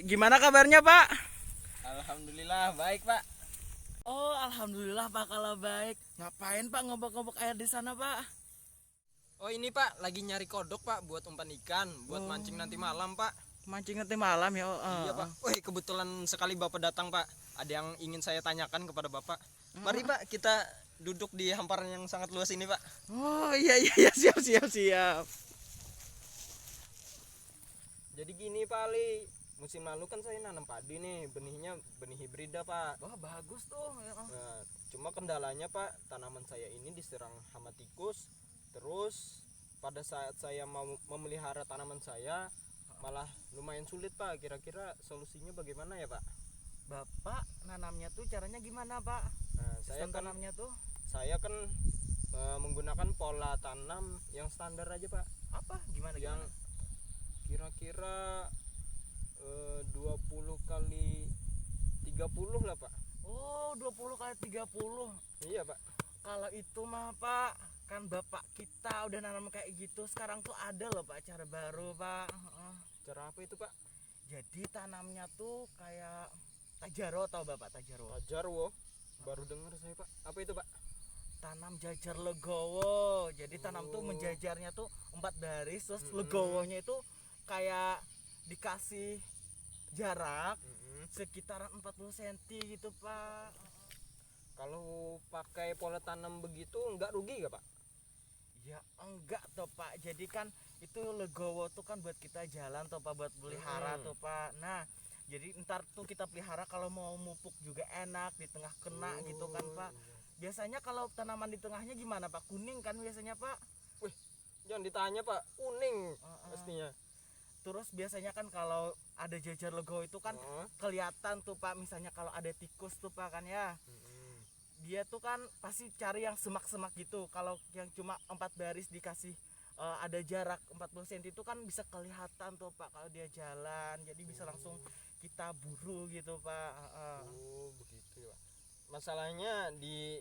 Gimana kabarnya Pak? Alhamdulillah baik Pak. Oh alhamdulillah Pak kalau baik. Ngapain Pak ngobok-ngobok air di sana Pak? Oh ini Pak lagi nyari kodok Pak buat umpan ikan, buat mancing nanti malam Pak. Mancing nanti malam ya? Iya Pak. Wih kebetulan sekali Bapak datang Pak. Ada yang ingin saya tanyakan kepada Bapak. Mari Pak kita duduk di hamparan yang sangat luas ini Pak. Oh iya siap. Jadi gini Pak Ali, musim lalu kan saya nanam padi nih, benihnya benih hibrida Pak. Wah bagus tuh ya. Nah, cuma kendalanya Pak, tanaman saya ini diserang hama tikus. Terus pada saat saya mau memelihara tanaman saya malah lumayan sulit Pak. Kira-kira solusinya bagaimana ya Pak? Bapak nanamnya tuh caranya gimana Pak? Nah, Sistem tanamnya tuh saya kan menggunakan pola tanam yang standar aja Pak. apa? Gimana? Yang kira-kira 20 kali 30 lah Pak. Oh 20 kali 30. Iya Pak. Kalau itu mah Pak, kan bapak kita udah nanam kayak gitu. Sekarang tuh ada loh Pak cara baru Pak. Cara apa itu Pak? Jadi tanamnya tuh kayak tajaro, tau bapak tajaro? Jarwo. Baru dengar saya Pak. Apa itu Pak? Tanam jajar legowo. Jadi tanam tuh menjajarnya tuh 4 baris, terus legowonya itu kayak dikasih jarak sekitaran 40 cm gitu Pak. Kalau pakai pola tanam begitu enggak rugi gak Pak? Ya enggak toh Pak. Jadi kan itu legowo tuh kan buat kita jalan toh Pak, buat pelihara toh Pak. Nah jadi ntar tuh kita pelihara kalau mau mupuk juga enak, di tengah kena gitu kan Pak. Biasanya kalau tanaman di tengahnya gimana Pak? Kuning kan biasanya Pak. Wih, jangan ditanya Pak, kuning pastinya. Terus biasanya kan kalau ada jajar legowo itu kan kelihatan tuh Pak. Misalnya kalau ada tikus tuh Pak kan ya. Dia tuh kan pasti cari yang semak-semak gitu. Kalau yang cuma 4 baris dikasih ada jarak 40 cm itu kan bisa kelihatan tuh Pak kalau dia jalan. Jadi bisa langsung kita buru gitu Pak. Oh begitu ya Pak. Masalahnya di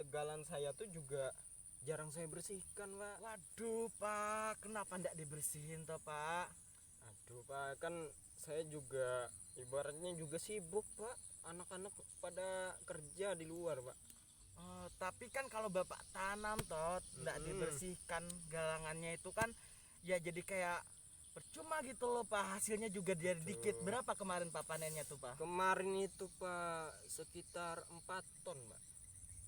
tegalan saya tuh juga jarang saya bersihkan Pak. Waduh Pak, kenapa ndak dibersihin toh Pak? Aduh Pak, kan saya juga ibaratnya juga sibuk Pak. Anak-anak pada kerja di luar Pak. Tapi kan kalau bapak tanam toh ndak dibersihkan galangannya itu kan ya jadi kayak percuma gitu loh Pak. Hasilnya juga dia dikit. Berapa kemarin Pak panennya tuh Pak? Kemarin itu Pak sekitar 4 ton Pak.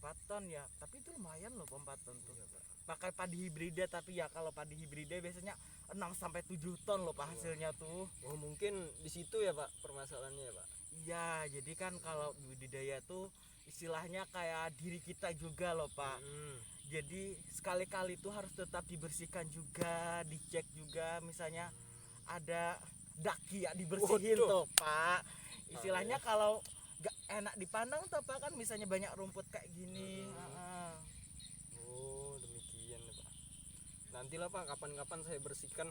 4 ton ya, tapi itu lumayan loh 4 ton tuh. Iya, Pak. Pakai padi hibrida, tapi ya kalau padi hibrida biasanya 6-7 ton loh Pak hasilnya tuh. Oh mungkin di situ ya Pak permasalahannya ya Pak. Iya, jadi kan kalau budidaya tuh istilahnya kayak diri kita juga loh Pak. Jadi sekali-kali tuh harus tetap dibersihkan juga, dicek juga, misalnya ada daki ya dibersihin tuh Pak. Istilahnya kalau gak enak dipandang tuh Pak, kan misalnya banyak rumput kayak gini. Oh demikian ya Pak. Nantilah Pak kapan-kapan saya bersihkan.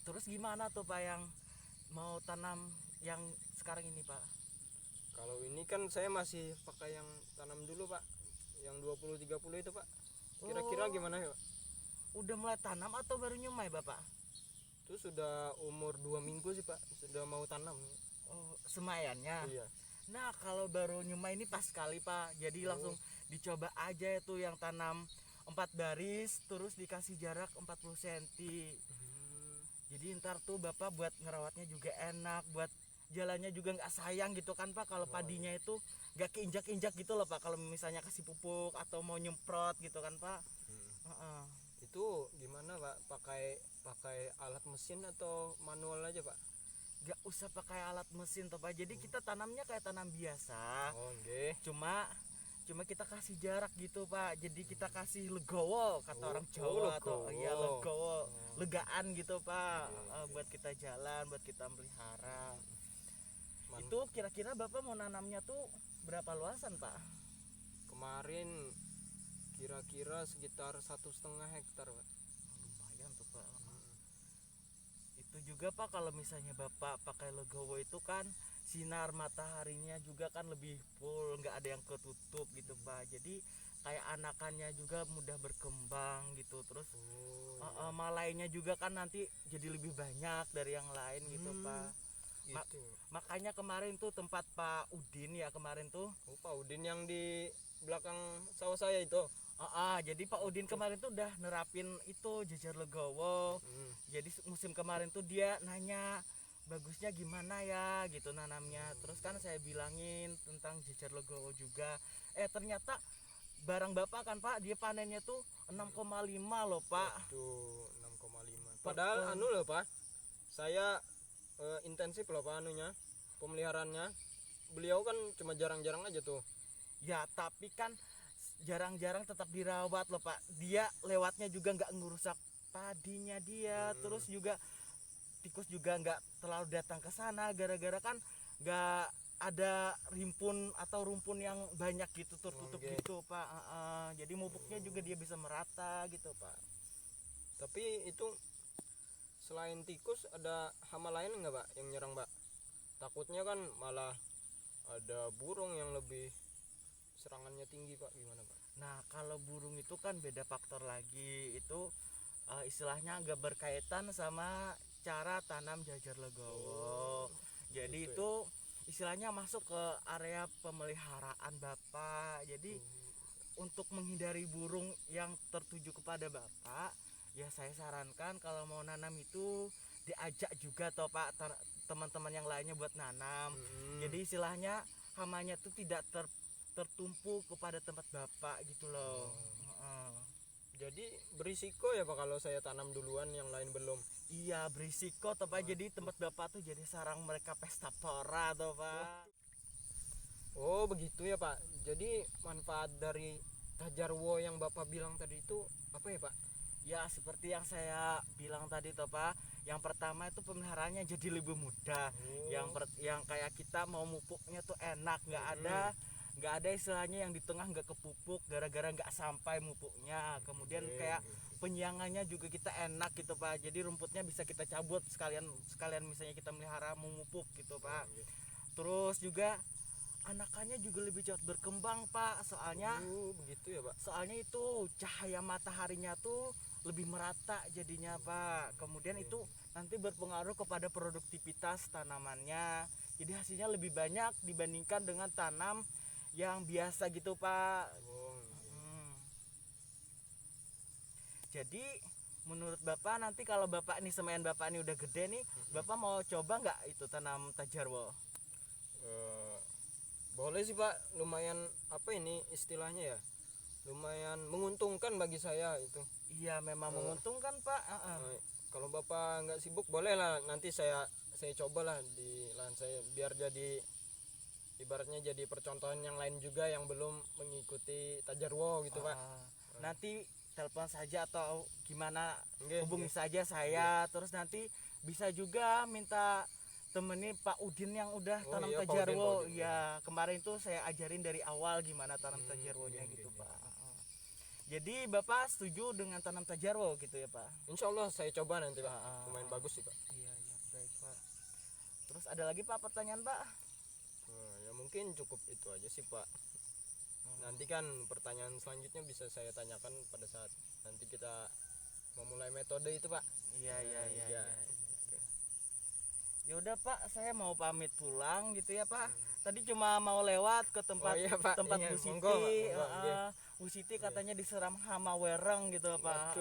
Terus gimana tuh Pak yang mau tanam yang sekarang ini Pak? Kalau ini kan saya masih pakai yang tanam dulu Pak, yang 20-30 itu Pak. Kira-kira gimana ya Pak? Udah mulai tanam atau baru nyemai Bapak? Itu sudah umur 2 minggu sih Pak, sudah mau tanam. Oh semayannya? Iya. Nah kalau baru nyemai ini pas sekali Pak. Jadi langsung dicoba aja itu yang tanam 4 baris, terus dikasih jarak 40 cm. Jadi ntar tuh Bapak buat ngerawatnya juga enak, buat jalannya juga nggak sayang gitu kan Pak. Kalau padinya itu nggak keinjak-injak gitu loh Pak, kalau misalnya kasih pupuk atau mau nyemprot gitu kan Pak. Itu gimana Pak? Pakai alat mesin atau manual aja Pak? Nggak usah pakai alat mesin toh Pak. Jadi kita tanamnya kayak tanam biasa. Cuma kita kasih jarak gitu Pak. Jadi kita kasih legowo kata orang Jawa atau ya legowo, legaan gitu Pak. Buat kita jalan, buat kita melihara. Itu kira-kira Bapak mau nanamnya tuh berapa luasan Pak? Kemarin kira-kira sekitar 1,5 hektar Pak. Lumayan tuh Pak. Itu juga Pak kalau misalnya Bapak pakai legowo itu kan sinar mataharinya juga kan lebih full, nggak ada yang ketutup gitu Pak. Jadi kayak anakannya juga mudah berkembang gitu. Terus malainya juga kan nanti jadi lebih banyak dari yang lain gitu Pak. gitu. Makanya kemarin tuh tempat Pak Udin ya kemarin tuh. Oh, Pak Udin yang di belakang sawah saya itu. Jadi Pak Udin kemarin tuh udah nerapin itu jejer legowo. Jadi musim kemarin tuh dia nanya bagusnya gimana ya gitu nanamnya. Terus kan saya bilangin tentang jejer legowo juga. Ternyata barang Bapak kan Pak, dia panennya tuh 6,5 loh Pak. Tuh 6,5. Padahal anu loh Pak, saya intensif loh Pak anunya, pemeliharaannya. Beliau kan cuma jarang-jarang aja tuh. Ya tapi kan jarang-jarang tetap dirawat loh Pak. Dia lewatnya juga nggak ngerusak padinya dia. Terus juga tikus juga nggak terlalu datang ke sana gara-gara kan nggak ada rimpun atau rumpun yang banyak gitu tertutup gitu Pak. Jadi mupuknya juga dia bisa merata gitu Pak. Tapi itu selain tikus ada hama lain nggak Pak yang nyerang Pak? Takutnya kan malah ada burung yang lebih serangannya tinggi Pak, gimana Pak? Nah kalau burung itu kan beda faktor lagi. Itu istilahnya nggak berkaitan sama cara tanam jajar legowo. Jadi itu istilahnya masuk ke area pemeliharaan Bapak. Jadi untuk menghindari burung yang tertuju kepada Bapak, ya saya sarankan kalau mau nanam itu diajak juga toh Pak teman-teman yang lainnya buat nanam. Jadi istilahnya hamanya tuh tidak tertumpu kepada tempat Bapak gitu loh. Jadi berisiko ya Pak kalau saya tanam duluan yang lain belum. Iya berisiko toh Pak. Jadi tempat Bapak tuh jadi sarang mereka pesta pora toh Pak. Oh begitu ya Pak. Jadi manfaat dari tajarwo yang Bapak bilang tadi itu apa ya Pak? Ya seperti yang saya bilang tadi toh Pak. Yang pertama itu pemeliharaannya jadi lebih mudah. Yang kayak kita mau mupuknya tuh enak, nggak ada istilahnya yang di tengah nggak kepupuk gara-gara nggak sampai mupuknya. Kemudian kayak penyiangannya juga kita enak gitu Pak. Jadi rumputnya bisa kita cabut sekalian misalnya kita melihara memupuk gitu Pak. Terus juga anakannya juga lebih cepat berkembang Pak. Soalnya begitu ya Pak. Soalnya itu cahaya mataharinya tuh lebih merata jadinya Pak. Kemudian itu nanti berpengaruh kepada produktivitas tanamannya. Jadi hasilnya lebih banyak dibandingkan dengan tanam yang biasa gitu Pak. Jadi menurut Bapak nanti kalau Bapak nih semen Bapak nih udah gede nih, Bapak mau coba nggak itu tanam tajarwo? Boleh sih Pak, lumayan apa ini istilahnya ya, lumayan menguntungkan bagi saya itu. Iya memang menguntungkan Pak. Kalau Bapak nggak sibuk boleh lah, nanti saya cobalah di lahan saya biar jadi ibaratnya jadi percontohan yang lain juga yang belum mengikuti tajarwo gitu Pak. Nanti telepon saja atau gimana, hubungi saja saya. Terus nanti bisa juga minta temenin Pak Udin yang udah tanam tajarwo. Ya kemarin tuh saya ajarin dari awal gimana tanam tajarwonya gitu Pak. Jadi Bapak setuju dengan tanam tajarwo gitu ya Pak? Insya Allah saya coba nanti Pak. Lumayan bagus sih Pak. Iya baik Pak. Terus ada lagi Pak pertanyaan Pak? Ya mungkin cukup itu aja sih Pak. Nanti kan pertanyaan selanjutnya bisa saya tanyakan pada saat nanti kita memulai metode itu Pak. Iya. Ya udah Pak, saya mau pamit pulang gitu ya Pak. Tadi cuma mau lewat ke tempat tempat Bu Siti. Bu Siti katanya diseram hama wereng gitu Pak.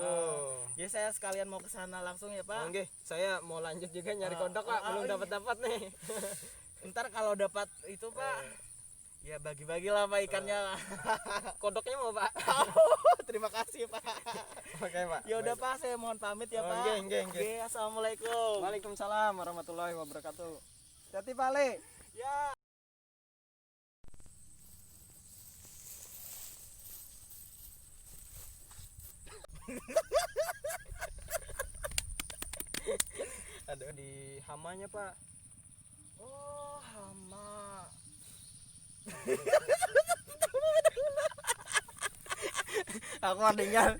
Jadi saya sekalian mau ke sana langsung ya Pak. Oke, saya mau lanjut juga nyari kodok Pak, belum dapat nih. Ntar kalau dapat itu Pak, ya bagi-bagi lah Pak ikannya. Kodoknya mau Pak. Terima kasih Pak. Oke Pak. Ya udah Pak, saya mohon pamit ya Pak. Oke, assalamualaikum. Waalaikumsalam warahmatullahi wabarakatuh. Hati Pak Le. Ya. Ada di hamanya Pak. Oh hama. Aku dengar